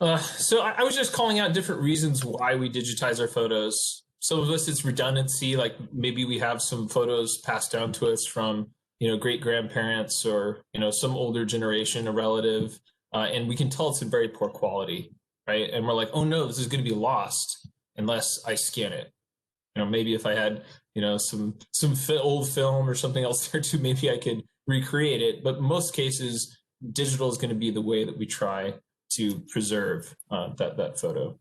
So I was just calling out different reasons why we digitize our photos. Some of us, it's redundancy, like maybe we have some photos passed down to us from, great grandparents or, some older generation, a relative, and we can tell it's in very poor quality, right? And we're like, oh no, this is going to be lost unless I scan it. Maybe if I had, some old film or something else there too, maybe I could recreate it. But in most cases, digital is going to be the way that we try to preserve that photo.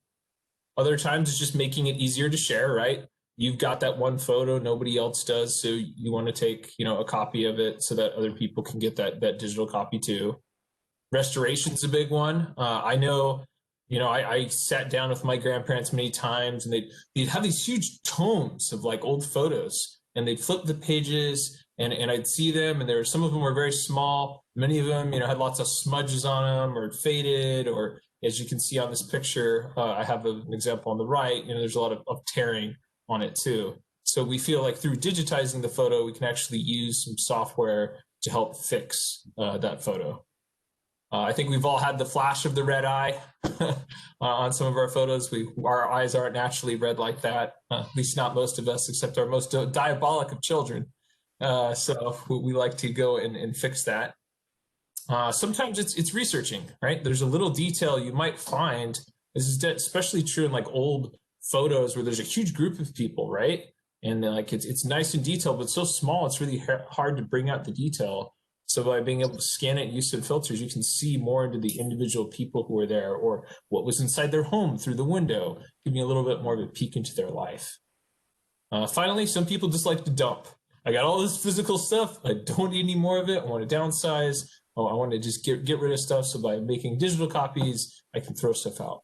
Other times it's just making it easier to share, right? You've got that one photo, nobody else does, so you want to take, a copy of it so that other people can get that digital copy too. Restoration's a big one. I know, I sat down with my grandparents many times, and they'd have these huge tomes of like old photos, and they'd flip the pages, and I'd see them, and some of them were very small. Many of them, had lots of smudges on them, or faded, or as you can see on this picture, I have an example on the right. There's a lot of tearing on it too. So we feel like through digitizing the photo, we can actually use some software to help fix that photo. I think we've all had the flash of the red eye on some of our photos. Our eyes aren't naturally red like that, at least not most of us, except our most diabolic of children. So we like to go and fix that. Sometimes it's researching, right? There's a little detail you might find. This is especially true in like old photos where there's a huge group of people, right? And like it's nice and detailed, but so small, it's really hard to bring out the detail. So by being able to scan it, use some filters, you can see more into the individual people who were there or what was inside their home through the window, giving a little bit more of a peek into their life. Finally, some people just like to dump. I got all this physical stuff. I don't need any more of it. I want to downsize. Oh, I want to just get rid of stuff. So by making digital copies, I can throw stuff out.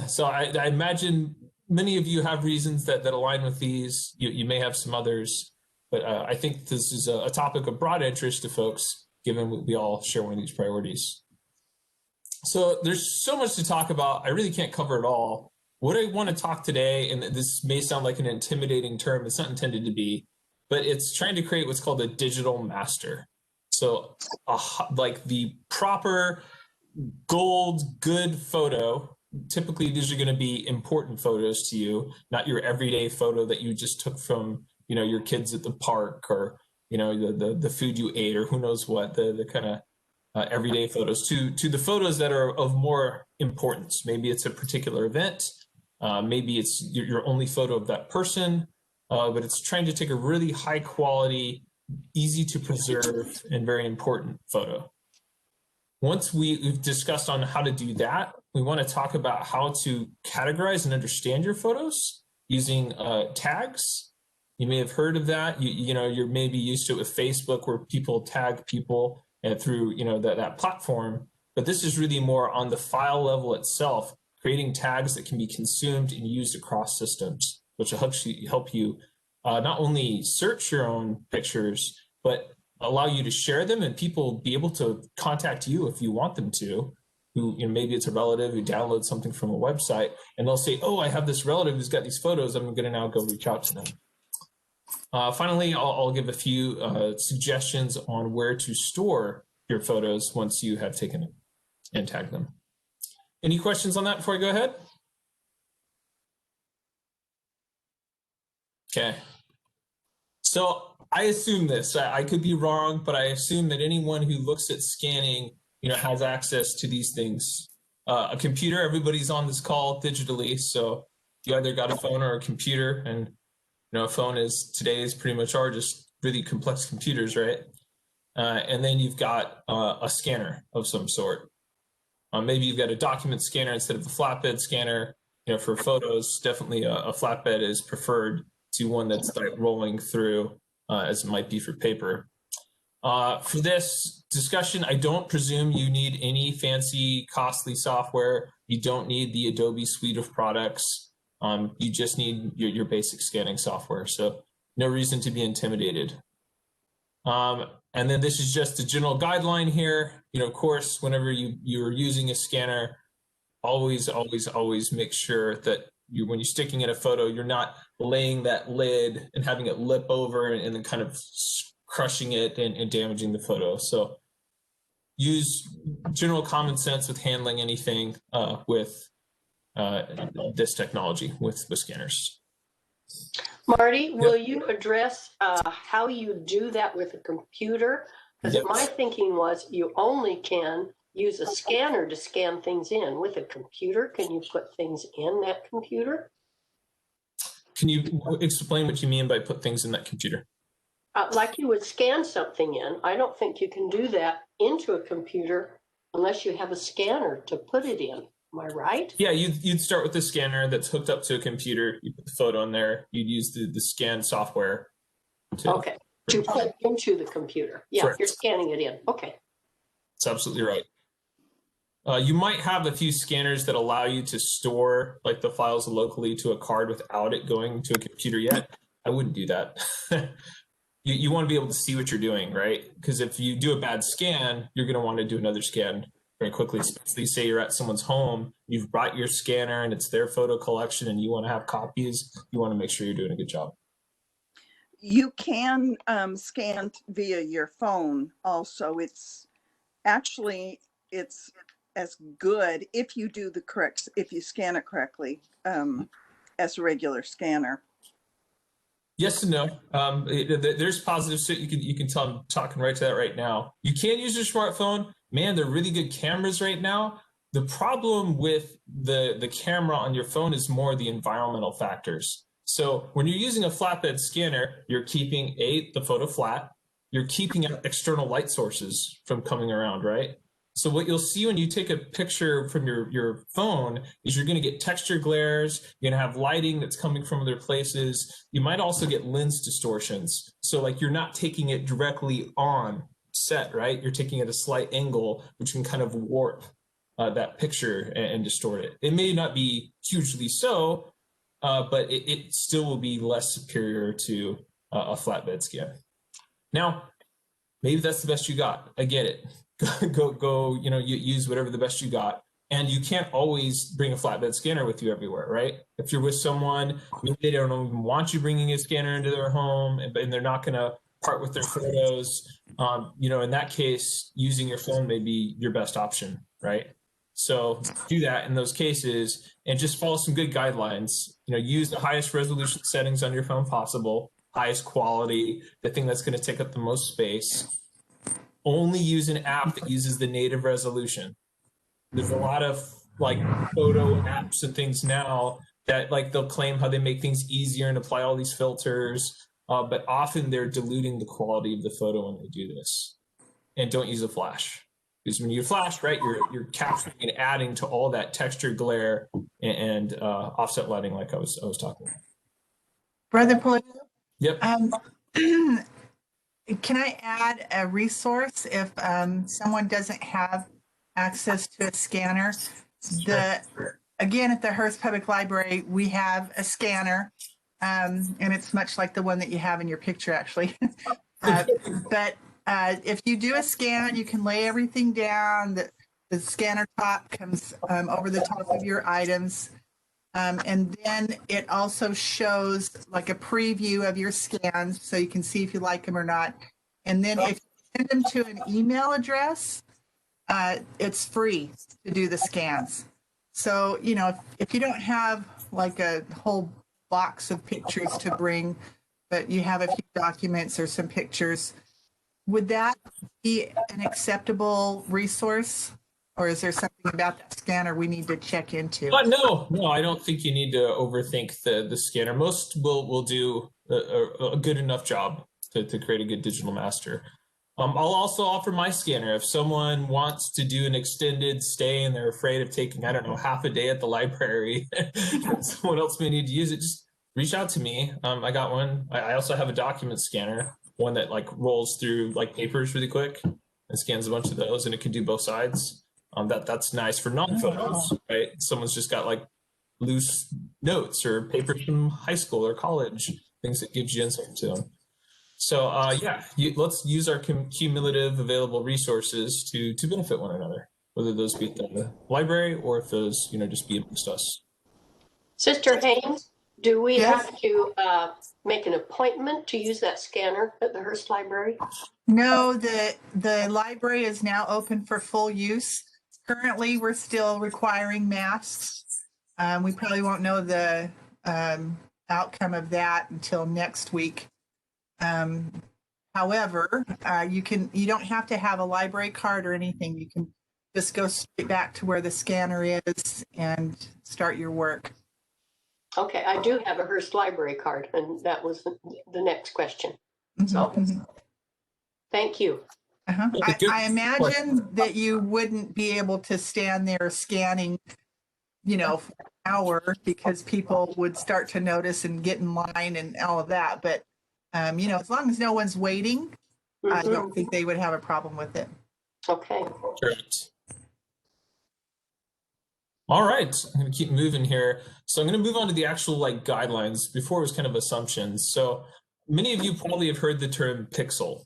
So I imagine many of you have reasons that align with these. You may have some others. But I think this is a topic of broad interest to folks, given we all share one of these priorities. So there's so much to talk about. I really can't cover it all. What I want to talk today, and this may sound like an intimidating term, it's not intended to be, but it's trying to create what's called a digital master. So like the proper gold, good photo, typically these are going to be important photos to you, not your everyday photo that you just took from your kids at the park, or the food you ate, or who knows what, the kind of everyday photos, to the photos that are of more importance. Maybe it's a particular event, maybe it's your only photo of that person, but it's trying to take a really high quality, easy to preserve, and very important photo. Once we've discussed on how to do that, we want to talk about how to categorize and understand your photos using tags. You may have heard of that. You're maybe used to it with Facebook, where people tag people through that platform. But this is really more on the file level itself, creating tags that can be consumed and used across systems, which will help you not only search your own pictures, but allow you to share them, and people be able to contact you if you want them to. Who maybe it's a relative who downloads something from a website, and they'll say, "Oh, I have this relative who's got these photos. I'm going to now go reach out to them." Finally, I'll give a few suggestions on where to store your photos once you have taken them and tagged them. Any questions on that before I go ahead? Okay. So I assume this. I could be wrong, but I assume that anyone who looks at scanning, has access to these things. A computer. Everybody's on this call digitally, so you either got a phone or a computer, and a phone today's pretty much are just really complex computers, right? And then you've got a scanner of some sort. Maybe you've got a document scanner instead of a flatbed scanner. For photos, definitely a flatbed is preferred to one that's like rolling through, as it might be for paper. For this discussion, I don't presume you need any fancy, costly software. You don't need the Adobe suite of products. You just need your basic scanning software. So no reason to be intimidated. And then this is just a general guideline here. Of course, whenever you're using a scanner, always make sure that when you're sticking in a photo, you're not laying that lid and having it lip over and then kind of crushing it and damaging the photo. So use general common sense with handling anything with this technology with scanners. Marty, will you address how you do that with a computer? Because my thinking was you only can use a scanner to scan things in. With a computer, can you put things in that computer? Can you explain what you mean by put things in that computer? Like you would scan something in. I don't think you can do that into a computer unless you have a scanner to put it in. Am I right? Yeah, you'd start with a scanner that's hooked up to a computer. You put the photo in there. You'd use the scan software. To put into the computer. Yeah, correct. You're scanning it in. Okay. That's absolutely right. You might have a few scanners that allow you to store like the files locally to a card without it going to a computer yet. I wouldn't do that. You want to be able to see what you're doing, right? Because if you do a bad scan, you're going to want to do another scan very quickly. Especially say you're at someone's home, you've brought your scanner and it's their photo collection and you want to have copies, you want to make sure you're doing a good job. You can scan via your phone also. It's actually, it's as good if you do the correct, if you scan it correctly as a regular scanner. Yes and no. There's positives to it. You can tell I'm talking right to that right now. You can use your smartphone. Man, they're really good cameras right now. The problem with the camera on your phone is more the environmental factors. So when you're using a flatbed scanner, you're keeping the photo flat. You're keeping out external light sources from coming around, right? So what you'll see when you take a picture from your phone is you're going to get texture glares. You're going to have lighting that's coming from other places. You might also get lens distortions. So like you're not taking it directly on set, right? You're taking it at a slight angle, which can kind of warp that picture and distort it. It may not be hugely so, but it still will be less superior to a flatbed scan. Now, maybe that's the best you got. I get it. Go, you use whatever the best you got. And you can't always bring a flatbed scanner with you everywhere, right? If you're with someone, maybe they don't even want you bringing a scanner into their home and they're not going to part with their photos. In that case, using your phone may be your best option, right? So do that in those cases and just follow some good guidelines. Use the highest resolution settings on your phone possible, highest quality, the thing that's going to take up the most space. Only use an app that uses the native resolution. There's a lot of like photo apps and things now that like they'll claim how they make things easier and apply all these filters, but often they're diluting the quality of the photo when they do this. And don't use a flash. Because when you flash, right, you're capturing and adding to all that texture glare and offset lighting like I was talking about. Brother Paul. Yep. Can I add a resource if someone doesn't have access to a scanner? Again, at the Hearst Public Library, we have a scanner, and it's much like the one that you have in your picture, actually. But if you do a scan, you can lay everything down. The scanner top comes over the top of your items. And then it also shows like a preview of your scans so you can see if you like them or not. And then if you send them to an email address, it's free to do the scans. So, if you don't have like a whole box of pictures to bring, but you have a few documents or some pictures, would that be an acceptable resource? Or is there something about that scanner we need to check into? No, I don't think you need to overthink the scanner. Most will do a good enough job to create a good digital master. I'll also offer my scanner. If someone wants to do an extended stay and they're afraid of taking, I don't know, half a day at the library, someone else may need to use it, just reach out to me. I got one. I also have a document scanner, one that like rolls through like papers really quick and scans a bunch of those, and it can do both sides. That's nice for non-photos, right? Someone's just got like loose notes or papers from high school or college, things that gives you insight to them. So let's use our cumulative available resources to benefit one another, whether those be at the library or if those, just be amongst us. Sister Haynes, Do we Yes. have to make an appointment to use that scanner at the Hearst Library? No, the library is now open for full use. Currently, we're still requiring masks. We probably won't know the outcome of that until next week. However, you don't have to have a library card or anything. You can just go straight back to where the scanner is and start your work. Okay, I do have a Hearst Library card, and that was the next question. So, thank you. I imagine that you wouldn't be able to stand there scanning, for an hour, because people would start to notice and get in line and all of that. But, as long as no one's waiting, I don't think they would have a problem with it. Okay. Correct. All right, I'm going to keep moving here. So I'm going to move on to the actual guidelines. Before it was kind of assumptions. So many of you probably have heard the term pixel.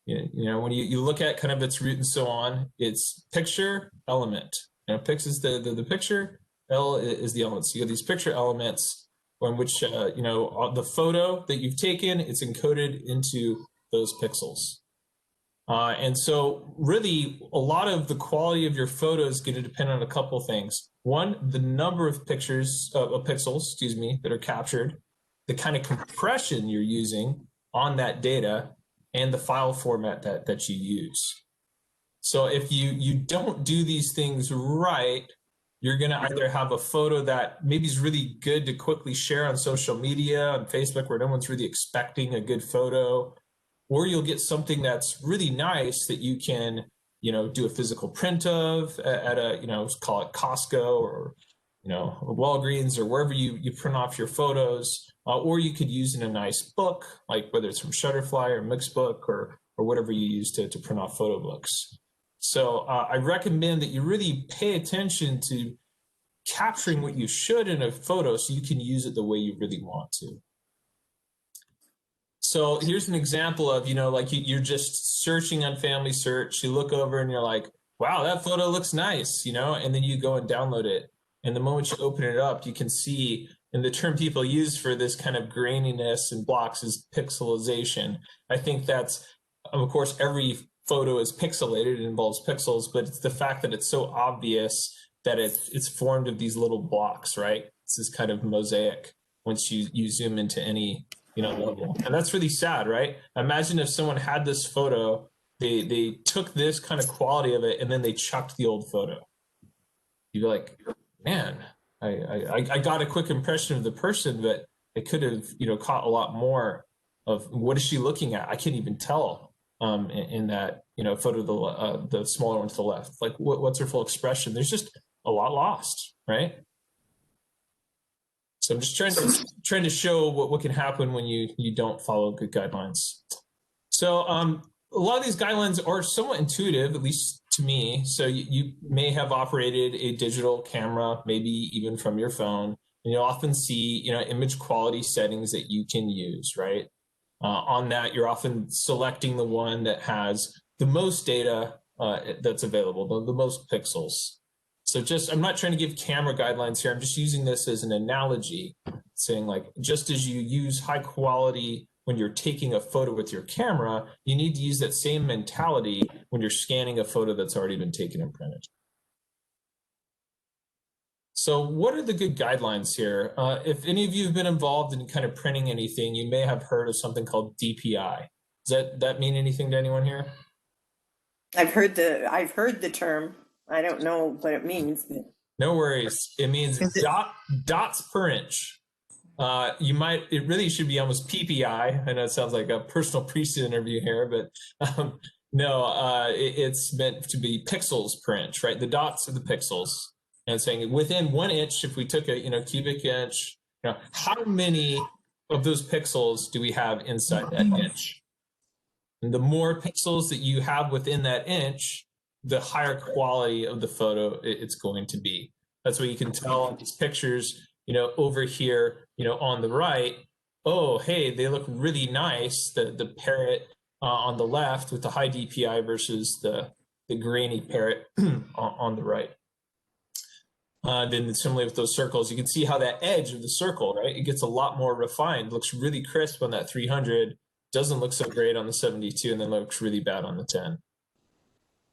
When you look at kind of its root and so on, it's picture element. Pix is the picture, L is the element. So you have these picture elements on which the photo that you've taken, it's encoded into those pixels. And so really a lot of the quality of your photo is going to depend on a couple things. One, the number of pixels that are captured, the kind of compression you're using on that data, and the file format that you use. So if you don't do these things right, you're going to either have a photo that maybe is really good to quickly share on social media, on Facebook, where no one's really expecting a good photo, or you'll get something that's really nice that you can, do a physical print of at a, call it Costco or, Walgreens or wherever you print off your photos, or you could use in a nice book, like whether it's from Shutterfly or Mixbook or whatever you use to print off photo books. So I recommend that you really pay attention to capturing what you should in a photo so you can use it the way you really want to. So here's an example of, you're just searching on Family Search. You look over and you're like, wow, that photo looks nice, and then you go and download it. And the moment you open it up, you can see, and the term people use for this kind of graininess and blocks is pixelization. I think that's, of course, every photo is pixelated, it involves pixels, but it's the fact that it's so obvious that it's formed of these little blocks, right? It's this kind of mosaic once you zoom into any level. And that's really sad, right? Imagine if someone had this photo, they took this kind of quality of it, and then they chucked the old photo. You'd be like, man, I got a quick impression of the person, but it could have, caught a lot more of what is she looking at? I can't even tell in that, photo, the smaller one to the left. Like, what's her full expression? There's just a lot lost, right? So I'm just trying to show what can happen when you don't follow good guidelines. So a lot of these guidelines are somewhat intuitive, at least to me. So you may have operated a digital camera, maybe even from your phone, and you'll often see image quality settings that you can use, right? On that, you're often selecting the one that has the most data that's available, the most pixels. So I'm not trying to give camera guidelines here. I'm just using this as an analogy, saying just as you use high quality when you're taking a photo with your camera, you need to use that same mentality when you're scanning a photo that's already been taken and printed. So what are the good guidelines here? If any of you have been involved in kind of printing anything, you may have heard of something called DPI. Does that mean anything to anyone here? I've heard the term. I don't know what it means. But... No worries. It means dots per inch. It really should be almost PPI. I know it sounds like a personal priest interview here, but no, it's meant to be pixels per inch, right? The dots are the pixels. And saying within 1 inch, if we took a cubic inch, how many of those pixels do we have inside that inch? And the more pixels that you have within that inch, the higher quality of the photo it's going to be. That's what you can tell on these pictures, over here, on the right. Oh, hey, they look really nice. The parrot on the left with the high DPI versus the grainy parrot on the right. Then similarly with those circles, you can see how that edge of the circle, right? It gets a lot more refined, looks really crisp on that 300, doesn't look so great on the 72, and then looks really bad on the 10.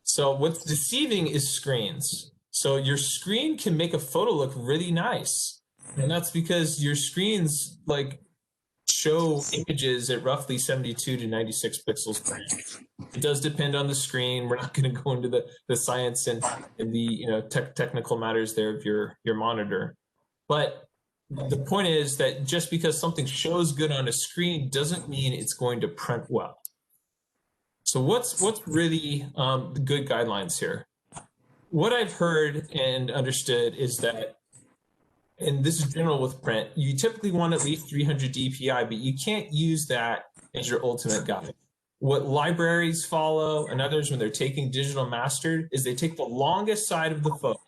So what's deceiving is screens. So your screen can make a photo look really nice. And that's because your screens like show images at roughly 72 to 96 pixels per inch. It does depend on the screen. We're not going to go into the science and the technical matters there of your monitor. But the point is that just because something shows good on a screen doesn't mean it's going to print well. So what's really the good guidelines here? What I've heard and understood is that, and this is general with print, you typically want at least 300 DPI, but you can't use that as your ultimate guide. What libraries follow and others when they're taking digital mastered is they take the longest side of the photo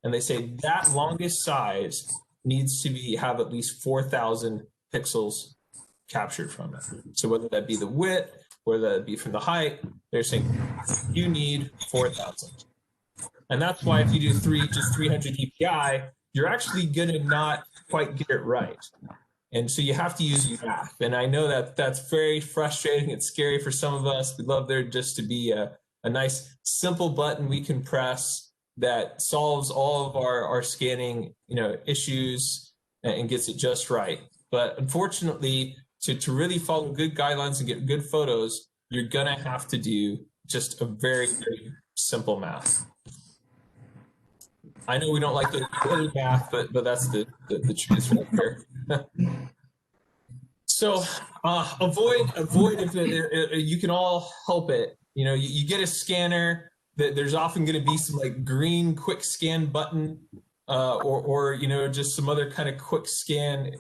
and they say that longest size needs to have at least 4,000 pixels captured from it. So whether that be the width, whether that be from the height, they're saying you need 4,000. And that's why if you do just 300 DPI, you're actually gonna not quite get it right. And so you have to use math. And I know that that's very frustrating. It's scary for some of us. We'd love there just to be a nice, simple button we can press that solves all of our scanning issues and gets it just right. But unfortunately, to really follow good guidelines and get good photos, you're gonna have to do just a very, very simple math. I know we don't like the math, but that's the truth right there. So avoid if you can all help it. You get a scanner that there's often going to be some like green quick scan button or just some other kind of quick scan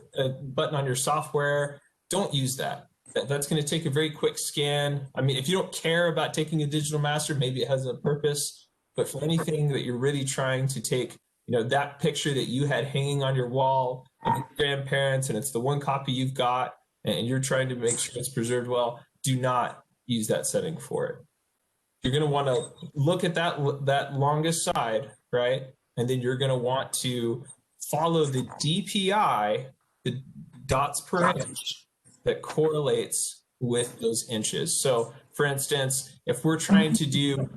button on your software. Don't use that. That's going to take a very quick scan. I mean, if you don't care about taking a digital master, maybe it has a purpose. But for anything that you're really trying to take, that picture that you had hanging on your wall of your grandparents, and it's the one copy you've got, and you're trying to make sure it's preserved well, do not use that setting for it. You're going to want to look at that longest side, right? And then you're going to want to follow the DPI, the dots per inch, that correlates with those inches. So for instance, if we're trying to do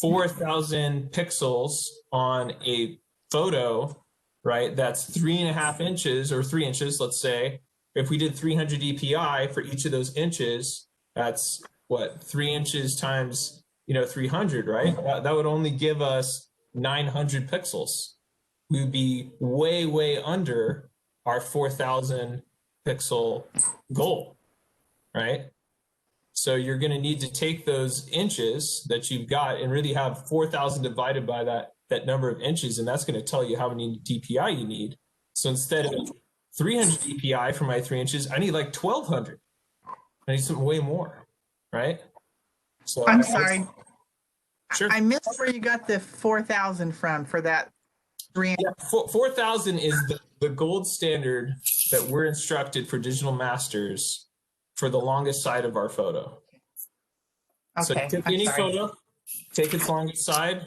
4,000 pixels on a photo, right? That's 3.5 inches or 3 inches, let's say. If we did 300 DPI for each of those inches, that's what, 3 inches times 300, right? That would only give us 900 pixels. We would be way, way under our 4,000 pixel goal, right? So you're going to need to take those inches that you've got and really have 4,000 divided by that number of inches, and that's going to tell you how many DPI you need. So instead of 300 DPI for my 3 inches, I need like 1,200. I need something way more, right? So I'm sorry. Sure. I missed where you got the 4,000 from for that 3. Yeah, 4,000 is the gold standard that we're instructed for digital masters for the longest side of our photo. Okay, So take any photo, take its longest side,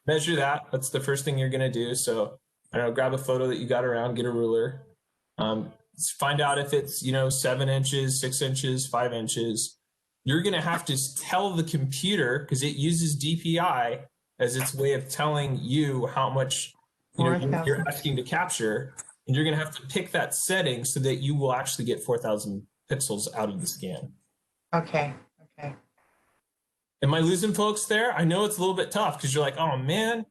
measure that. That's the first thing you're going to do. So I don't know, grab a photo that you got around, get a ruler, find out if it's 7 inches, 6 inches, 5 inches. You're going to have to tell the computer, because it uses DPI as its way of telling you how much you're asking to capture, and you're going to have to pick that setting so that you will actually get 4,000 pixels out of the scan. Okay. Am I losing folks there? I know it's a little bit tough because you're like, oh man,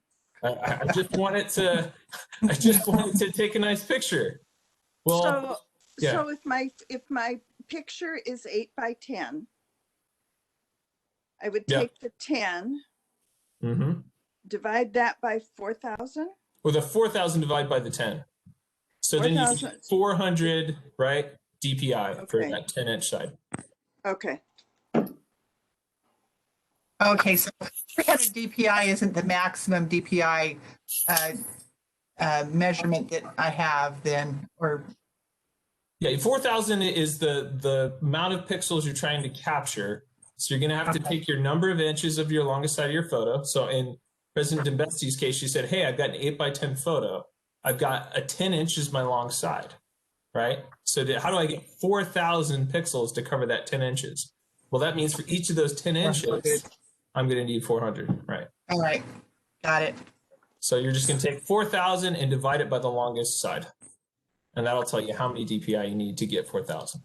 I just wanted to take a nice picture. Well, so if my picture is 8 by 10, I would take the 10, divide that by 4,000. Well, the 4,000 divided by the 10. So 4, then you get 400, right? DPI for that 10-inch side. Okay. Okay, so 300 DPI isn't the maximum DPI measurement that I have then, or? Yeah, 4,000 is the amount of pixels you're trying to capture. So you're going to have to take your number of inches of your longest side of your photo. So in President Dembesti's case, she said, hey, I've got an 8x10 photo. I've got a 10 inches my long side, right? So how do I get 4,000 pixels to cover that 10 inches? Well, that means for each of those 10 inches, I'm going to need 400, right? All right. Got it. So you're just going to take 4,000 and divide it by the longest side. And that'll tell you how many DPI you need to get 4,000.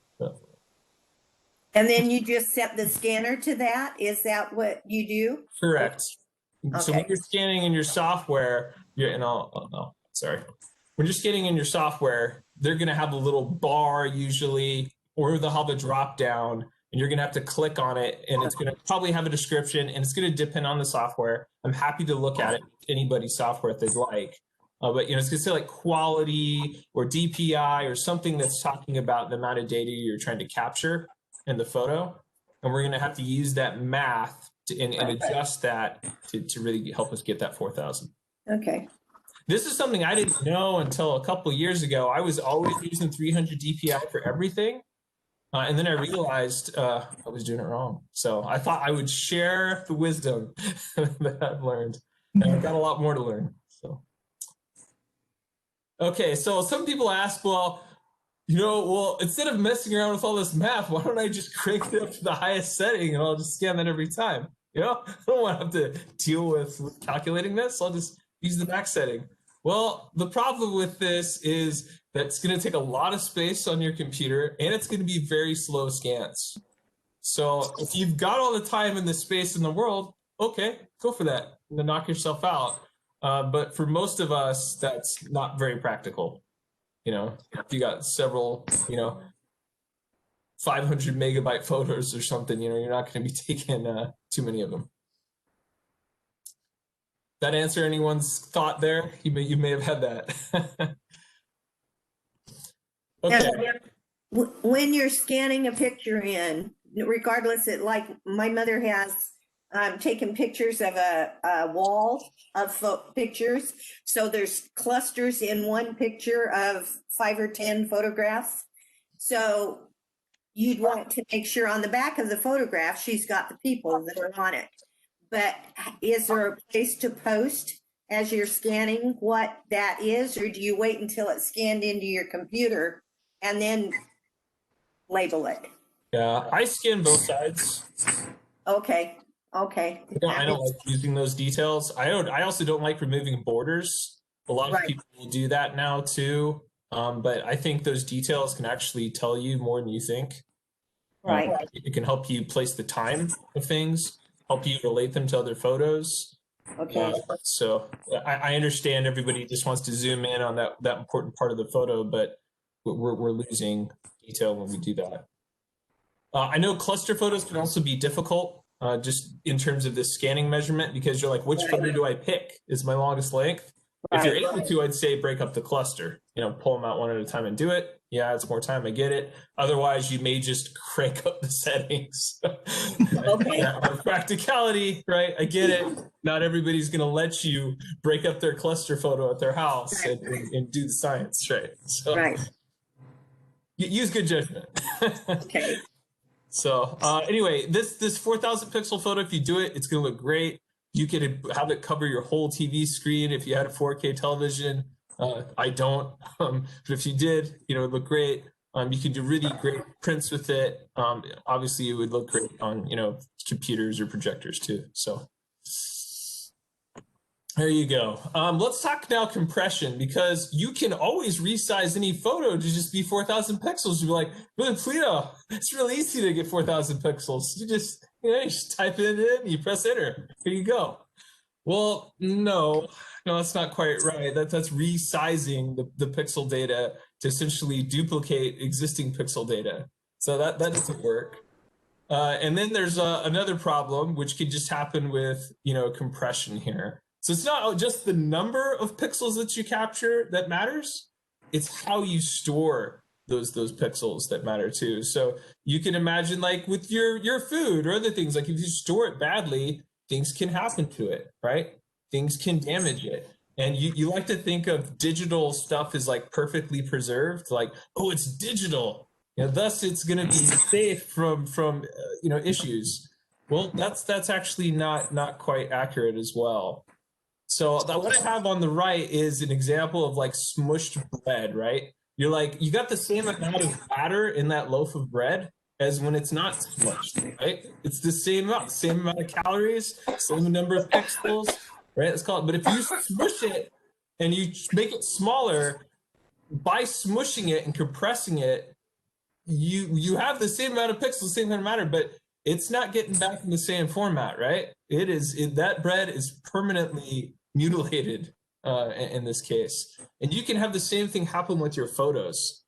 And then you just set the scanner to that? Is that what you do? Correct. Okay. So when you're scanning in your software, when you're scanning in your software, they're going to have a little bar usually, or they'll have a drop down, and you're going to have to click on it, and it's going to probably have a description, and it's going to depend on the software. I'm happy to look at it, anybody's software if they'd like. But it's going to say like quality or DPI or something that's talking about the amount of data you're trying to capture in the photo. And we're going to have to use that math and adjust that to really help us get that 4,000. Okay. This is something I didn't know until a couple of years ago. I was always using 300 DPI for everything. And then I realized I was doing it wrong. So I thought I would share the wisdom that I've learned. And I've got a lot more to learn. So, okay, so some people ask, well, instead of messing around with all this math, why don't I just crank it up to the highest setting and I'll just scan that every time? I don't want to have to deal with calculating this. I'll just use the max setting. Well, the problem with this is that it's going to take a lot of space on your computer and it's going to be very slow scans. So if you've got all the time and the space in the world, okay, go for that and then knock yourself out. But for most of us, that's not very practical. If you got several, 500 megabyte photos or something, you're not going to be taking too many of them. That answer anyone's thought there? You may have had that. Okay. When you're scanning a picture in, regardless, like my mother has taken pictures of a wall of pictures. So there's clusters in one picture of 5 or 10 photographs. So you'd want to make sure on the back of the photograph, she's got the people that are on it. But is there a place to post as you're scanning what that is, or do you wait until it's scanned into your computer and then label it? Yeah, I scan both sides. Okay. I don't like using those details. I also don't like removing borders. A lot of people do that now too. But I think those details can actually tell you more than you think. Right. It can help you place the time of things, help you relate them to other photos. Okay. So I understand everybody just wants to zoom in on that important part of the photo, but we're losing detail when we do that. I know cluster photos can also be difficult just in terms of this scanning measurement, because you're like, which photo do I pick is my longest length? If you're able to, I'd say break up the cluster, pull them out one at a time and do it. Yeah, it's more time, I get it. Otherwise, you may just crank up the settings. Okay. Practicality, right? I get it. Not everybody's going to let you break up their cluster photo at their house and do the science, right? So, use good judgment. Okay. So anyway, this 4,000 pixel photo, if you do it, it's going to look great. You can have it cover your whole TV screen if you had a 4K television. I don't, but if you did, it would look great. You can do really great prints with it. Obviously, it would look great on computers or projectors too. So there you go. Let's talk now compression, because you can always resize any photo to just be 4,000 pixels. You'd be like, really, Pluto, it's really easy to get 4,000 pixels. You just type it in, you press enter, here you go. Well, no, that's not quite right. That's resizing the pixel data to essentially duplicate existing pixel data. So that doesn't work. And then there's another problem, which could just happen with, compression here. So it's not just the number of pixels that you capture that matters. It's how you store those pixels that matter too. So you can imagine, like with your food or other things, like if you store it badly, things can happen to it, right? Things can damage it. And you like to think of digital stuff as like perfectly preserved, like, oh, it's digital, thus it's going to be safe from issues. Well, that's actually not quite accurate as well. So what I have on the right is an example of like smushed bread, right? You're like, you got the same amount of batter in that loaf of bread as when it's not smushed, right? It's the same amount of calories, same number of pixels, right? Let's call it. But if you smush it and you make it smaller, by smushing it and compressing it, you have the same amount of pixels, same amount of matter, but it's not getting back in the same format, right? That bread is permanently mutilated in this case. And you can have the same thing happen with your photos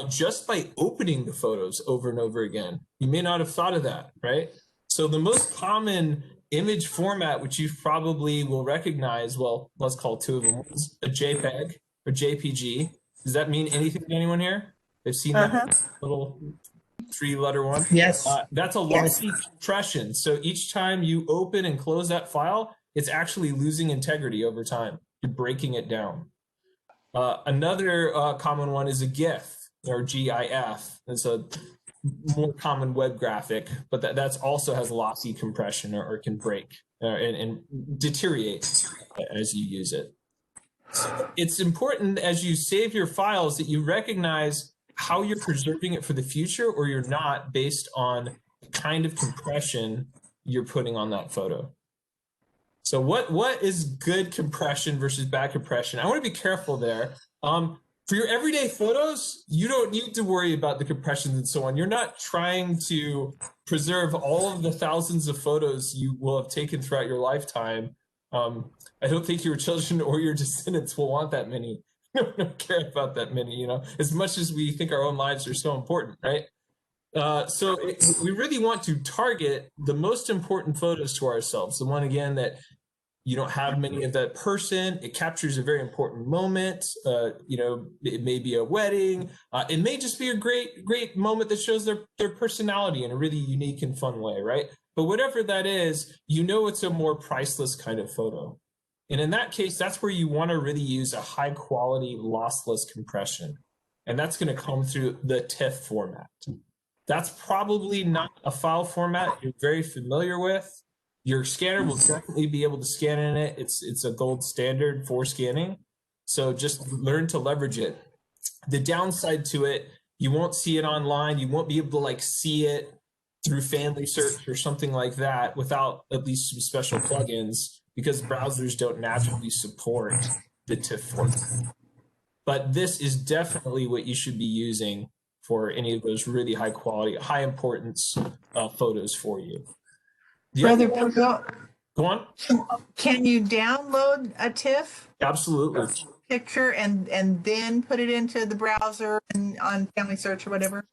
just by opening the photos over and over again. You may not have thought of that, right? So the most common image format, which you probably will recognize, well, let's call two of them, is a JPEG or JPG. Does that mean anything to anyone here? They've seen that little 3-letter one? Yes. That's a lossy compression. So each time you open and close that file, it's actually losing integrity over time. You're breaking it down. Another common one is a GIF or GIF. It's a more common web graphic, but that's also has lossy compression or can break and deteriorate as you use it. So it's important as you save your files that you recognize how you're preserving it for the future or you're not based on the kind of compression you're putting on that photo. So what is good compression versus bad compression? I want to be careful there. For your everyday photos, you don't need to worry about the compressions and so on. You're not trying to preserve all of the thousands of photos you will have taken throughout your lifetime. I don't think your children or your descendants will want that many. Don't care about that many, you know, as much as we think our own lives are so important, right? We really want to target the most important photos to ourselves. The one, again, that you don't have many of that person. It captures a very important moment. You know, it may be a wedding. It may just be a great moment that shows their personality in a really unique and fun way, right? But whatever that is, you know, it's a more priceless kind of photo. And in that case, that's where you want to really use a high quality lossless compression. And that's going to come through the TIFF format. That's probably not a file format you're very familiar with. Your scanner will definitely be able to scan in it. It's a gold standard for scanning. So just learn to leverage it. The downside to it, you won't see it online. You won't be able to like see it through Family Search or something like that without at least some special plugins, because browsers don't naturally support the TIFF format. But this is definitely what you should be using for any of those really high quality, high importance photos for you. Brother Pagel, Go on. can you download a TIFF Absolutely. picture and then put it into the browser and on Family Search or whatever?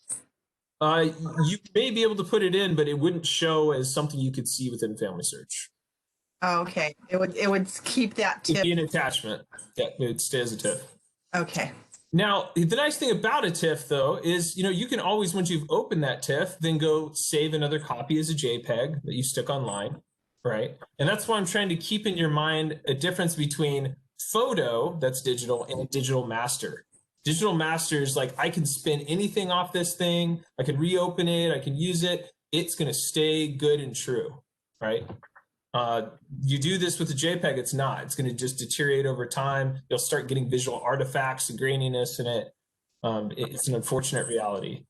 You may be able to put it in, but it wouldn't show as something you could see within Family Search. Oh, okay. It would keep that It'd TIFF. be an attachment. Yeah, it would stay as a TIFF. Okay. Now, the nice thing about a TIFF, though, is, you know, you can always, once you've opened that TIFF, then go save another copy as a JPEG that you stick online, right? And that's why I'm trying to keep in your mind a difference between photo that's digital and a digital master. Digital master is like, I can spin anything off this thing. I can reopen it. I can use it. It's going to stay good and true, right? You do this with a JPEG, it's not. It's going to just deteriorate over time. You'll start getting visual artifacts and graininess in it. It's an unfortunate reality.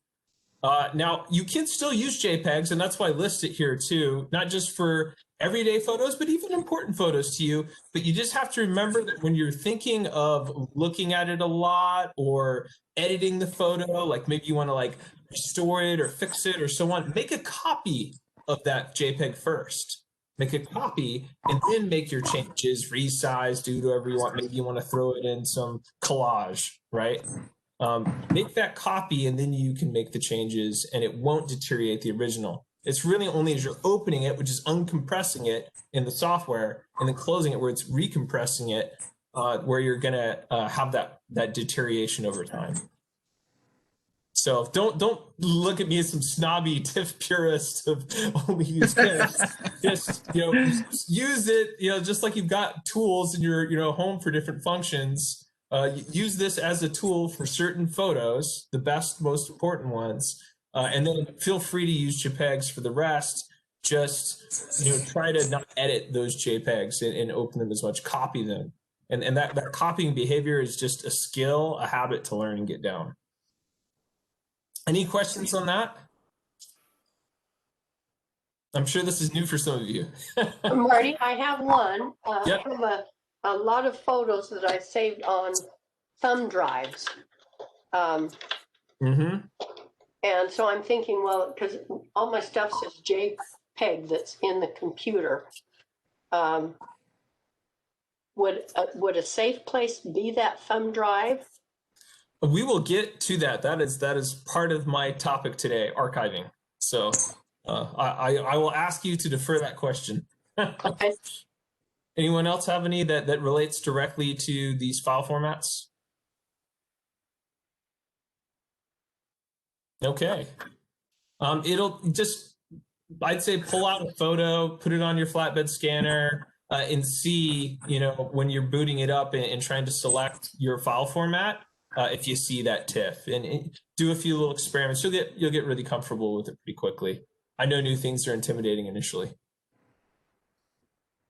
Now, you can still use JPEGs, and that's why I list it here too, not just for everyday photos, but even important photos to you. But you just have to remember that when you're thinking of looking at it a lot or editing the photo, like maybe you want to like restore it or fix it or so on, make a copy of that JPEG first. Make a copy and then make your changes, resize, do whatever you want. Maybe you want to throw it in some collage, right? Make that copy and then you can make the changes and it won't deteriorate the original. It's really only as you're opening it, which is uncompressing it in the software, and then closing it where it's recompressing it, where you're gonna have that deterioration over time. So don't look at me as some snobby TIFF purist of only use TIFF. Just use it. Just like you've got tools in your home for different functions. Use this as a tool for certain photos, the best, most important ones, and then feel free to use JPEGs for the rest. just, try to not edit those JPEGs and open them as much, copy them. And that copying behavior is just a skill, a habit to learn and get down. Any questions on that? I'm sure this is new for some of you. Marty, I have one. Yep. I have a lot of photos that I saved on thumb drives. And so I'm thinking, well, because all my stuff says JPEG that's in the computer. Would a safe place be that thumb drive? We will get to that. That is part of my topic today, archiving. So I will ask you to defer that question. Okay. Anyone else have any that relates directly to these file formats? Okay. It'll just, I'd say, pull out a photo, put it on your flatbed scanner, and see, when you're booting it up and trying to select your file format, if you see that TIFF, and do a few little experiments. You'll get really comfortable with it pretty quickly. I know new things are intimidating initially.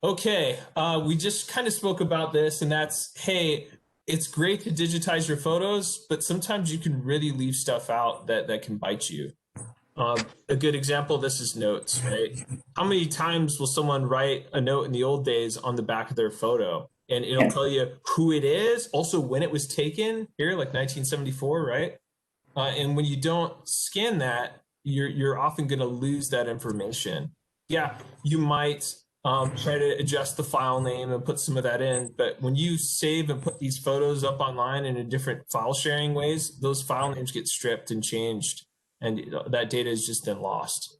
Okay, we just kind of spoke about this, and that's, hey, it's great to digitize your photos, but sometimes you can really leave stuff out that can bite you. A good example of this is notes, right? How many times will someone write a note in the old days on the back of their photo? And it'll tell you who it is, also when it was taken, here, like 1974, right? And when you don't scan that, you're often going to lose that information. Yeah, you might try to adjust the file name and put some of that in, but when you save and put these photos up online in different file sharing ways, those file names get stripped and changed, and that data is just then lost.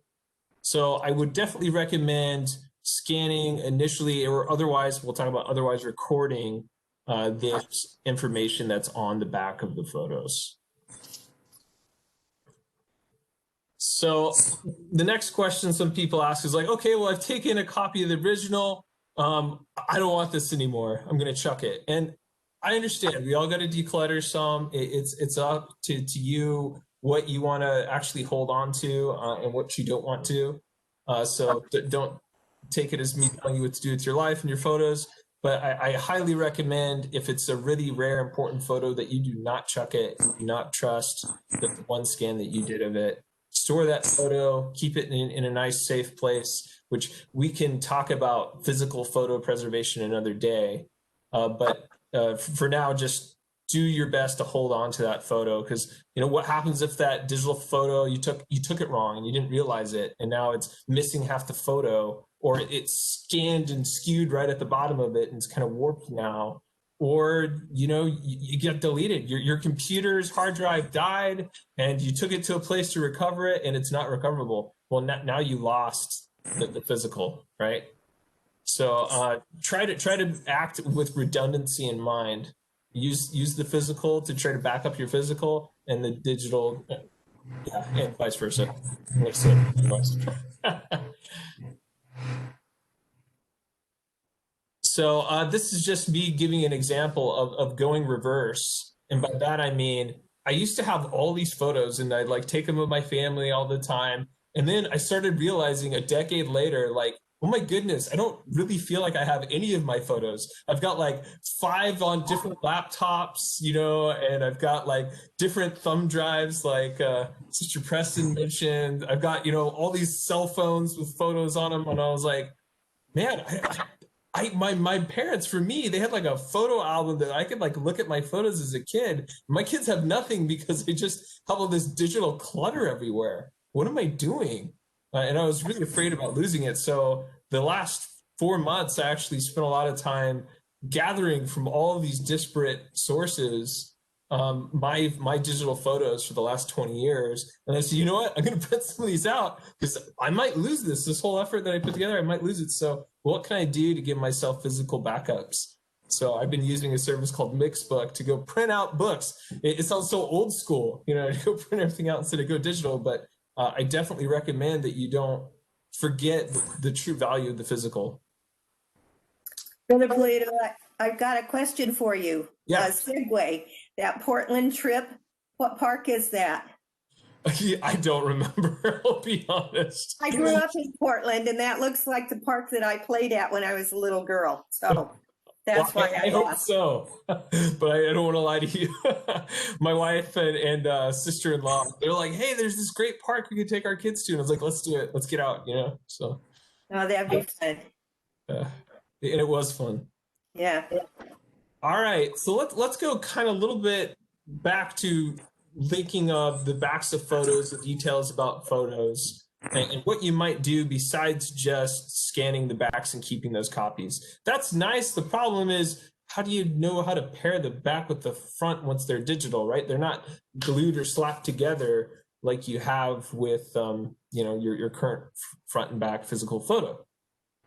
So I would definitely recommend scanning initially, or otherwise, we'll talk about otherwise recording this information that's on the back of the photos. So the next question some people ask is like, okay, well, I've taken a copy of the original. I don't want this anymore. I'm going to chuck it. And I understand we all got to declutter some. It's up to you what you want to actually hold on to and what you don't want to. So don't take it as me telling you what to do with your life and your photos. But I highly recommend, if it's a really rare, important photo, that you do not chuck it, do not trust the one scan that you did of it. Store that photo, keep it in a nice, safe place, which we can talk about physical photo preservation another day. But for now, just do your best to hold on to that photo, because what happens if that digital photo you took it wrong and you didn't realize it, and now it's missing half the photo, or it's scanned and skewed right at the bottom of it and it's kind of warped now, or you get deleted. Your computer's hard drive died and you took it to a place to recover it and it's not recoverable. Well, now you lost the physical, right? So try to act with redundancy in mind. Use the physical to try to back up your physical, and the digital, and vice versa. So this is just me giving an example of going reverse. And by that, I mean, I used to have all these photos and I'd take them with my family all the time. And then I started realizing a decade later, oh my goodness, I don't really feel like I have any of my photos. I've got 5 on different laptops, and I've got different thumb drives, Sister Preston mentioned. I've got, all these cell phones with photos on them. And I was like, man, my parents, for me, they had a photo album that I could look at my photos as a kid. My kids have nothing because they just have all this digital clutter everywhere. What am I doing? And I was really afraid about losing it. So the last 4 months, I actually spent a lot of time gathering from all of these disparate sources my digital photos for the last 20 years. And I said, you know what? I'm going to print some of these out because I might lose this whole effort that I put together. I might lose it. So what can I do to give myself physical backups? So I've been using a service called Mixbook to go print out books. It sounds so old school, to go print everything out instead of go digital. But I definitely recommend that you don't forget the true value of the physical. Brother Polito, I've got a question for you. Yeah. A segue. That Portland trip, what park is that? I don't remember, I'll be honest. I grew up in Portland, and that looks like the park that I played at when I was a little girl. So that's Well, why I I hope asked. so, but I don't want to lie to you. My wife and sister-in-law, they're like, "Hey, there's this great park we could take our kids to," and I was like, "Let's do it. Let's get out," you know. So, Oh, that'd be fun. and it was fun. Yeah. All right, so let's go kind of a little bit back to thinking of the backs of photos, the details about photos, and what you might do besides just scanning the backs and keeping those copies. That's nice. The problem is, how do you know how to pair the back with the front once they're digital, right? They're not glued or slapped together like you have with your current front and back physical photo.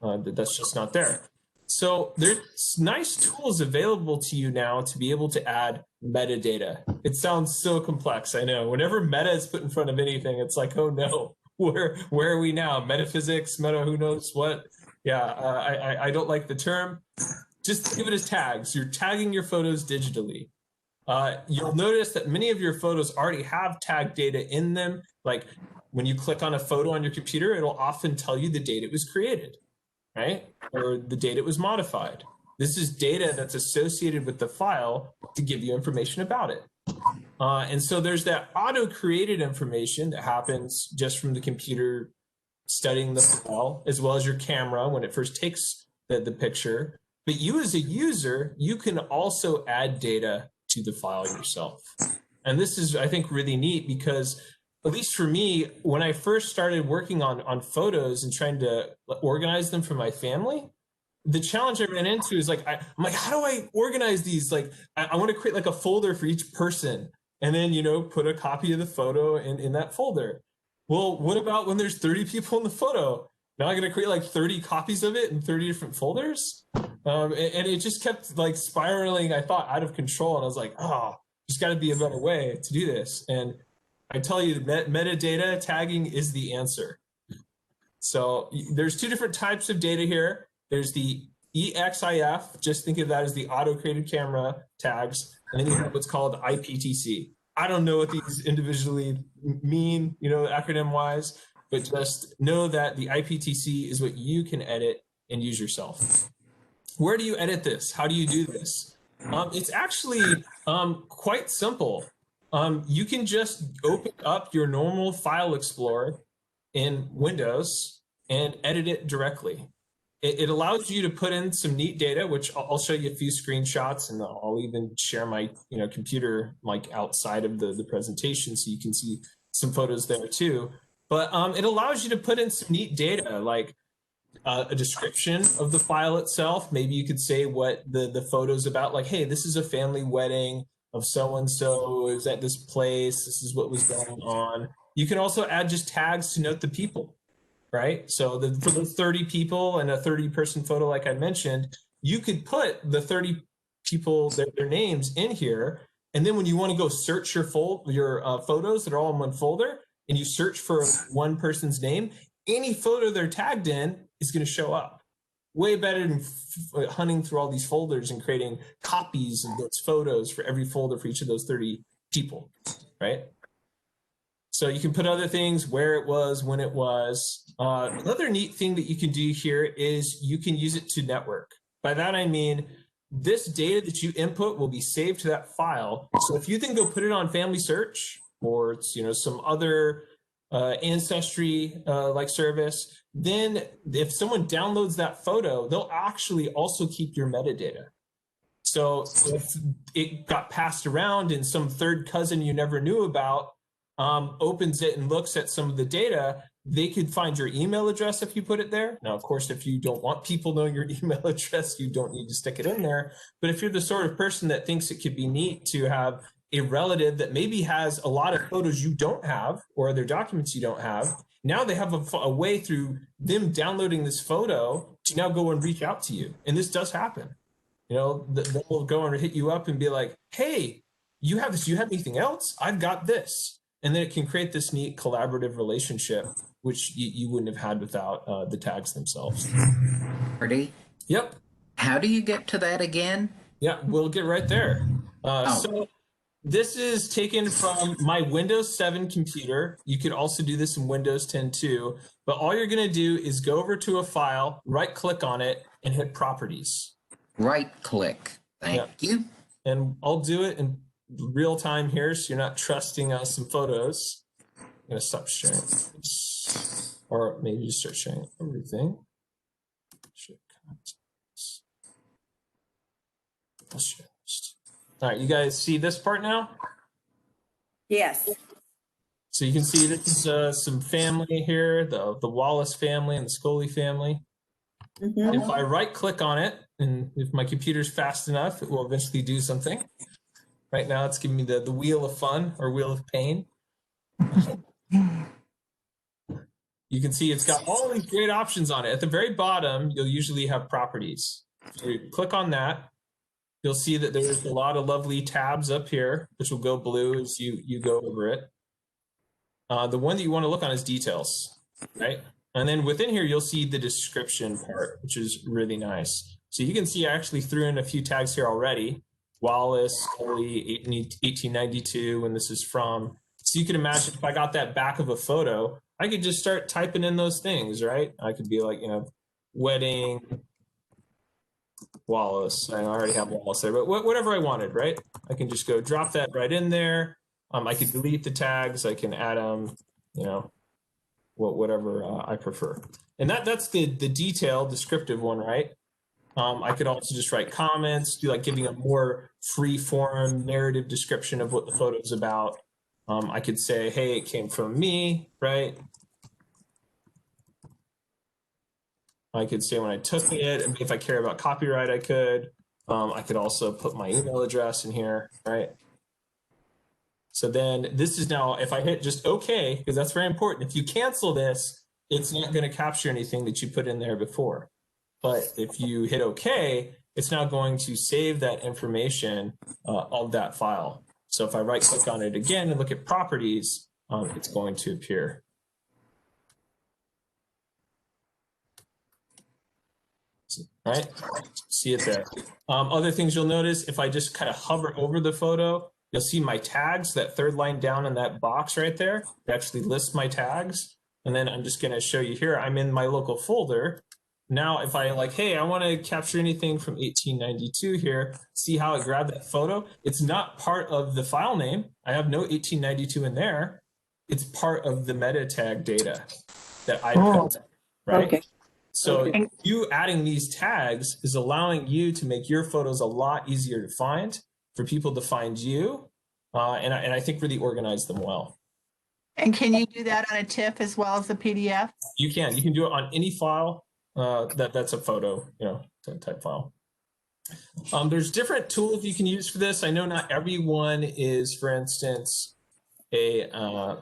That's just not there. So there's nice tools available to you now to be able to add metadata. It sounds so complex, I know. Whenever meta is put in front of anything, it's like, oh no, where are we now? Metaphysics, meta, who knows what? Yeah, I don't like the term. Just think of it as tags. You're tagging your photos digitally. You'll notice that many of your photos already have tag data in them. Like when you click on a photo on your computer, it'll often tell you the date it was created, right? Or the date it was modified. This is data that's associated with the file to give you information about it. And so there's that auto-created information that happens just from the computer studying the file, as well as your camera when it first takes the picture. But you as a user, you can also add data to the file yourself. And this is, I think, really neat because, at least for me, when I first started working on photos and trying to organize them for my family, the challenge I ran into is like, I'm like, how do I organize these? Like, I want to create like a folder for each person and then, put a copy of the photo in that folder. Well, what about when there's 30 people in the photo? Now I'm going to create like 30 copies of it in 30 different folders. And it just kept like spiraling, I thought, out of control. And I was like, there's got to be a better way to do this. And I tell you, metadata tagging is the answer. So there's two different types of data here. There's the EXIF, just think of that as the auto-created camera tags, and then you have what's called IPTC. I don't know what these individually mean, acronym-wise, but just know that the IPTC is what you can edit and use yourself. Where do you edit this? How do you do this? It's actually quite simple. You can just open up your normal file explorer in Windows and edit it directly. It allows you to put in some neat data, which I'll show you a few screenshots, and I'll even share my computer like outside of the presentation so you can see some photos there too. But it allows you to put in some neat data, like a description of the file itself. Maybe you could say what the photo's about, like, hey, this is a family wedding of so-and-so, is at this place, this is what was going on. You can also add just tags to note the people, right? So for the 30 people and a 30-person photo, like I mentioned, you could put the 30 people, their names in here, and then when you want to go search your photos that are all in one folder, and you search for one person's name, any photo they're tagged in is going to show up. Way better than hunting through all these folders and creating copies of those photos for every folder for each of those 30 people, right? So you can put other things, where it was, when it was. Another neat thing that you can do here is you can use it to network. By that I mean, this data that you input will be saved to that file. So if you then go put it on Family Search or some other ancestry like service, then if someone downloads that photo, they'll actually also keep your metadata. So if it got passed around and some third cousin you never knew about opens it and looks at some of the data, they could find your email address if you put it there. Now, of course, if you don't want people knowing your email address, you don't need to stick it in there. But if you're the sort of person that thinks it could be neat to have a relative that maybe has a lot of photos you don't have or other documents you don't have, now they have a way through them downloading this photo to now go and reach out to you. And this does happen. They'll go and hit you up and be like, hey, you have this, you have anything else? I've got this. And then it can create this neat collaborative relationship, which you wouldn't have had without the tags themselves. Marty? Yep. How do you get to that again? Yeah, we'll get right there. So This is taken from my Windows 7 computer. You could also do this in Windows 10 too, but all you're going to do is go over to a file, right click on it, and hit properties. Right click. Thank you. And I'll do it in real time here, so you're not trusting some photos. I'm going to stop sharing this, or maybe just start sharing everything. I'll share this. All right, you guys see this part now? Yes. So you can see this is some family here, the Wallace family and the Scully family. If I right click on it, and if my computer's fast enough, it will eventually do something. Right now it's giving me the wheel of fun or wheel of pain. You can see it's got all these great options on it. At the very bottom, you'll usually have properties. So you click on that. You'll see that there's a lot of lovely tabs up here, which will go blue as you go over it. The one that you want to look on is details, right? And then within here, you'll see the description part, which is really nice. So you can see I actually threw in a few tags here already. Wallace, Scully, 1892, when this is from. So you can imagine if I got that back of a photo, I could just start typing in those things, right? I could be like, wedding, Wallace. I already have Wallace there, but whatever I wanted, right? I can just go drop that right in there. I could delete the tags. I can add them, whatever I prefer. And that's the detailed descriptive one, right? I could also just write comments, do like giving a more free form narrative description of what the photo is about. I could say, hey, it came from me, right? I could say when I took it, and if I care about copyright, I could. I could also put my email address in here, right? So then this is now, if I hit just OK, because that's very important. If you cancel this, it's not going to capture anything that you put in there before. But if you hit OK, it's now going to save that information of that file. So if I right click on it again and look at properties, it's going to appear. Right? See it there. Other things you'll notice, if I just kind of hover over the photo, you'll see my tags, that third line down in that box right there. It actually lists my tags. And then I'm just going to show you here, I'm in my local folder. Now, if I like, hey, I want to capture anything from 1892 here, see how I grabbed that photo? It's not part of the file name. I have no 1892 in there. It's part of the meta tag data that I built, right? Okay. So you adding these tags is allowing you to make your photos a lot easier to find, for people to find you, and I think really organize them well. And can you do that on a TIFF as well as a PDF? You can do it on any file that's a photo, type file. There's different tools you can use for this. I know not everyone is, for instance, a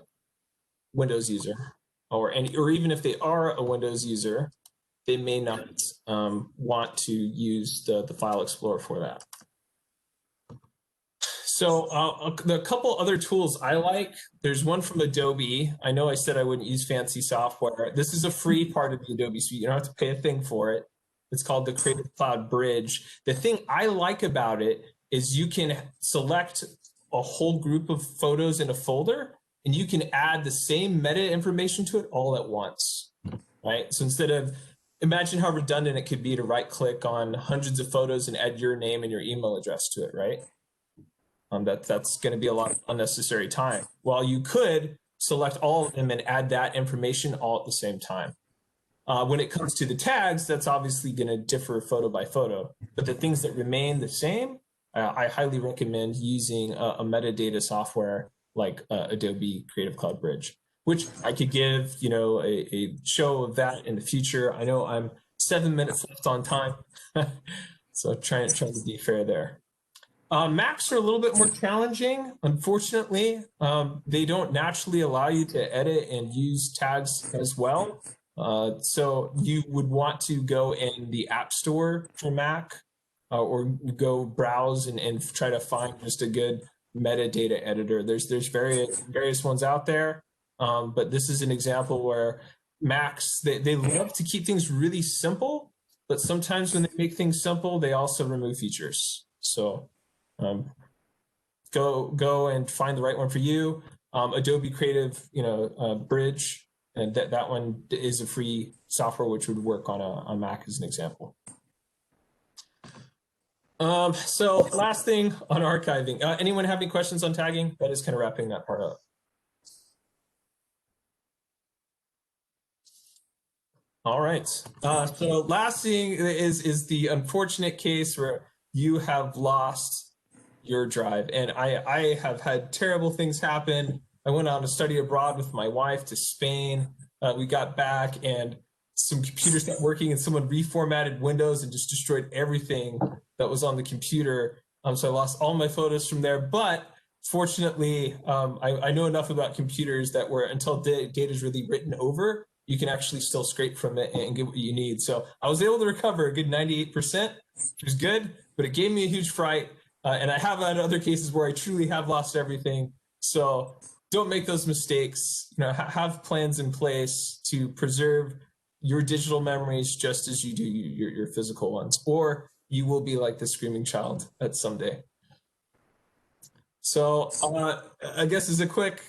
Windows user, or even if they are a Windows user, they may not want to use the File Explorer for that. So a couple other tools I like, there's one from Adobe. I know I said I wouldn't use fancy software. This is a free part of the Adobe suite. You don't have to pay a thing for it. It's called the Creative Cloud Bridge. The thing I like about it is you can select a whole group of photos in a folder, and you can add the same meta information to it all at once, right? So instead of, imagine how redundant it could be to right click on hundreds of photos and add your name and your email address to it, right? That's going to be a lot of unnecessary time. While you could select all of them and add that information all at the same time. When it comes to the tags, that's obviously going to differ photo by photo. But the things that remain the same, I highly recommend using a metadata software like Adobe Creative Cloud Bridge, which I could give a show of that in the future. I know I'm 7 minutes left on time, so trying to be fair there. Macs are a little bit more challenging. Unfortunately, they don't naturally allow you to edit and use tags as well. So you would want to go in the App Store for Mac or go browse and try to find just a good metadata editor. There's various ones out there, but this is an example where Macs, they love to keep things really simple, but sometimes when they make things simple, they also remove features. So go and find the right one for you. Adobe Creative, Bridge, and that one is a free software which would work on a Mac as an example. So last thing on archiving. Anyone have any questions on tagging? That is kind of wrapping that part up. All right. So last thing is the unfortunate case where you have lost your drive. And I have had terrible things happen. I went on a study abroad with my wife to Spain. We got back and some computers stopped working and someone reformatted Windows and just destroyed everything that was on the computer. So I lost all my photos from there. But fortunately, I know enough about computers that where until data is really written over, you can actually still scrape from it and get what you need. So I was able to recover a good 98%, which was good, but it gave me a huge fright. And I have had other cases where I truly have lost everything. So don't make those mistakes. Have plans in place to preserve your digital memories just as you do your physical ones, or you will be like the screaming child at someday. So I guess as a quick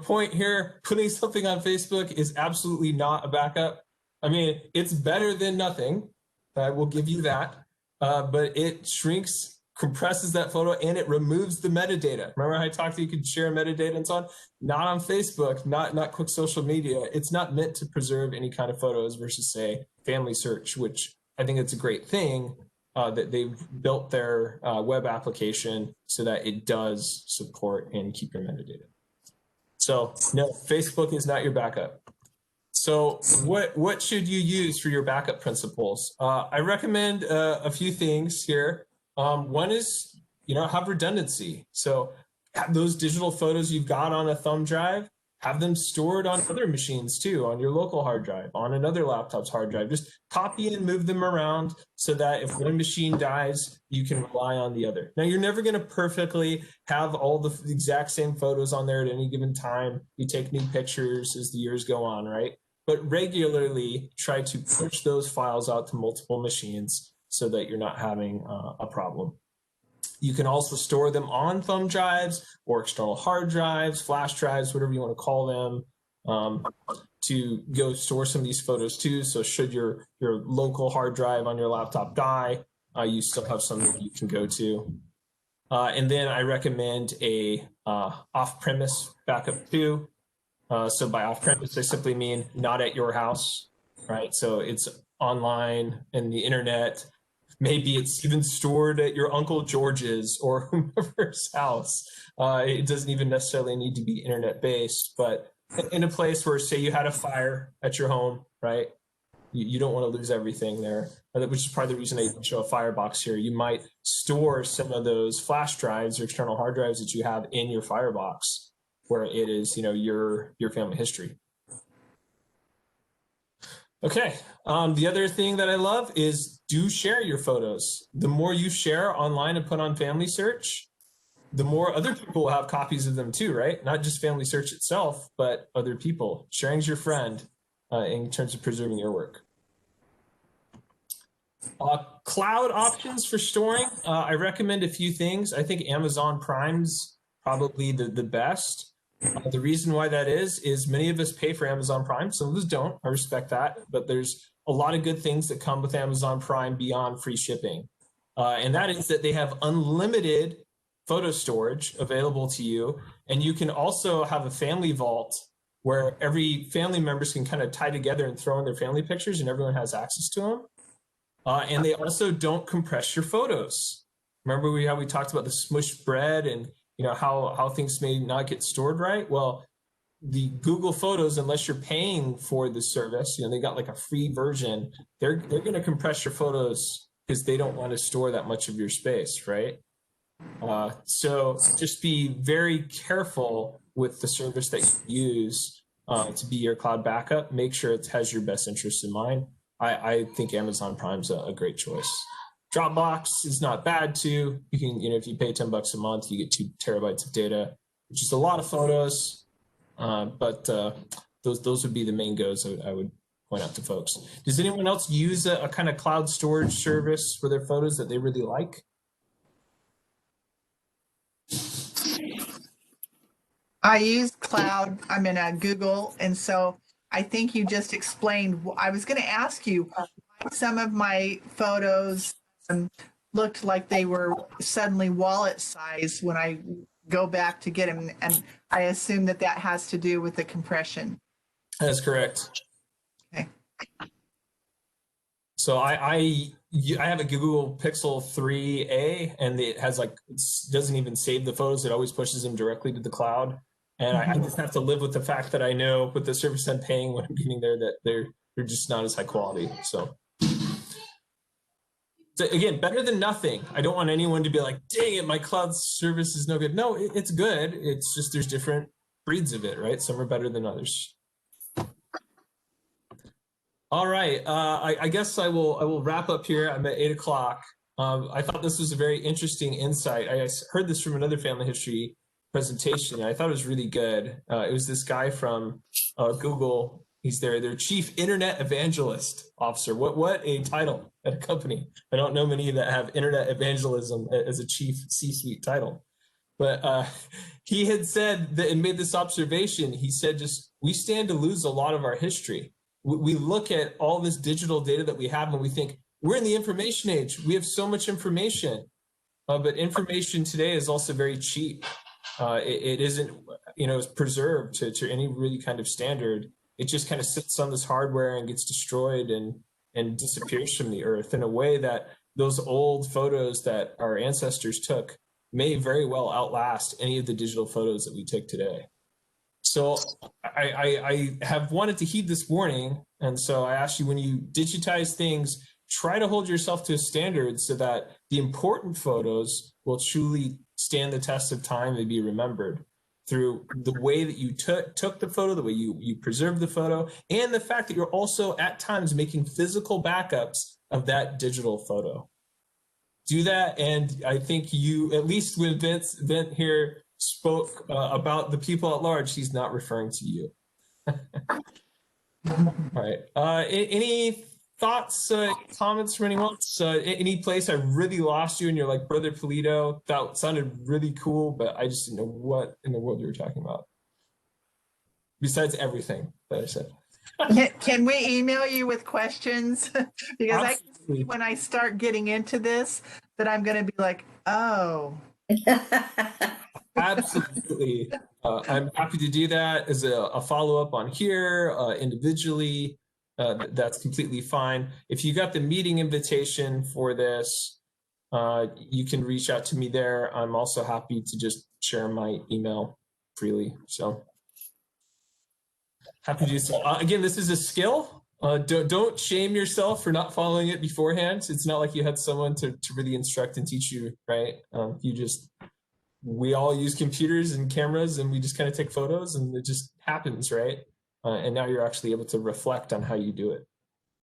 point here, putting something on Facebook is absolutely not a backup. I mean, it's better than nothing. I will give you that. But it shrinks, compresses that photo, and it removes the metadata. Remember how I talked to you could share metadata and so on? Not on Facebook, not quick social media. It's not meant to preserve any kind of photos versus, say, Family Search, which I think it's a great thing that they've built their web application so that it does support and keep your metadata. So no, Facebook is not your backup. So what should you use for your backup principles? I recommend a few things here. One is, have redundancy. So have those digital photos you've got on a thumb drive, have them stored on other machines too, on your local hard drive, on another laptop's hard drive. Just copy and move them around so that if one machine dies, you can rely on the other. Now, you're never going to perfectly have all the exact same photos on there at any given time. You take new pictures as the years go on, right? But regularly try to push those files out to multiple machines so that you're not having a problem. You can also store them on thumb drives or external hard drives, flash drives, whatever you want to call them, to go store some of these photos too. So should your local hard drive on your laptop die, you still have something that you can go to. And then I recommend a off-premise backup too. So by off-premise, I simply mean not at your house, right? So it's online and the internet. Maybe it's even stored at your Uncle George's or whomever's house. It doesn't even necessarily need to be internet-based, but in a place where, say, you had a fire at your home, right? You don't want to lose everything there, which is part of the reason I even show a firebox here. You might store some of those flash drives or external hard drives that you have in your firebox, where it is, your family history. Okay, the other thing that I love is do share your photos. The more you share online and put on Family Search, the more other people will have copies of them too, right? Not just Family Search itself, but other people. Sharing's your friend in terms of preserving your work. Cloud options for storing. I recommend a few things. I think Amazon Prime's probably the best. The reason why that is many of us pay for Amazon Prime. Some of us don't. I respect that. But there's a lot of good things that come with Amazon Prime beyond free shipping. And that is that they have unlimited photo storage available to you. And you can also have a family vault where every family members can kind of tie together and throw in their family pictures and everyone has access to them. And they also don't compress your photos. Remember how we talked about the smushed bread and how things may not get stored right? Well, the Google Photos, unless you're paying for the service, they got like a free version, they're going to compress your photos because they don't want to store that much of your space, right? So just be very careful with the service that you use to be your cloud backup. Make sure it has your best interests in mind. I think Amazon Prime's a great choice. Dropbox is not bad too. You can, if you pay $10 a month, you get 2 terabytes of data, which is a lot of photos. But those would be the main goes I would point out to folks. Does anyone else use a kind of cloud storage service for their photos that they really like? I use cloud. I'm in Google. And so I think you just explained. I was going to ask you, some of my photos looked like they were suddenly wallet size when I go back to get them. And I assume that that has to do with the compression. That's correct. Okay. So I have a Google Pixel 3a, and it has like, it doesn't even save the photos. It always pushes them directly to the cloud. And I just have to live with the fact that I know with the service I'm paying when I'm getting there that they're just not as high quality. So again, better than nothing. I don't want anyone to be like, dang it, my cloud service is no good. No, it's good. It's just there's different breeds of it, right? Some are better than others. All right, I guess I will wrap up here. I'm at 8 o'clock. I thought this was a very interesting insight. I heard this from another family history presentation, and I thought it was really good. It was this guy from Google. He's their chief internet evangelist officer. What a title at a company. I don't know many that have internet evangelism as a chief C-suite title. But he had said that and made this observation. He said, just we stand to lose a lot of our history. We look at all this digital data that we have and we think we're in the information age. We have so much information, but information today is also very cheap. It isn't, preserved to any really kind of standard. It just kind of sits on this hardware and gets destroyed and disappears from the earth in a way that those old photos that our ancestors took may very well outlast any of the digital photos that we take today. So I have wanted to heed this warning. And so I ask you, when you digitize things, try to hold yourself to a standard so that the important photos will truly stand the test of time and be remembered through the way that you took the photo, the way you preserved the photo, and the fact that you're also at times making physical backups of that digital photo. Do that, and I think you, at least when Vint here spoke about the people at large, he's not referring to you. All right. Any thoughts, comments from anyone? Any place I really lost you and you're like, Brother Polito, that sounded really cool, but I just didn't know what in the world you were talking about. Besides everything that I said. Can we email you with questions? Because I can see when I start getting into this that I'm going to be like, oh. Absolutely. I'm happy to do that as a follow-up on here individually. That's completely fine. If you got the meeting invitation for this, you can reach out to me there. I'm also happy to just share my email freely. So happy to do so. Again, this is a skill. Don't shame yourself for not following it beforehand. It's not like you had someone to really instruct and teach you, right? We all use computers and cameras and we just kind of take photos and it just happens, right? And now you're actually able to reflect on how you do it.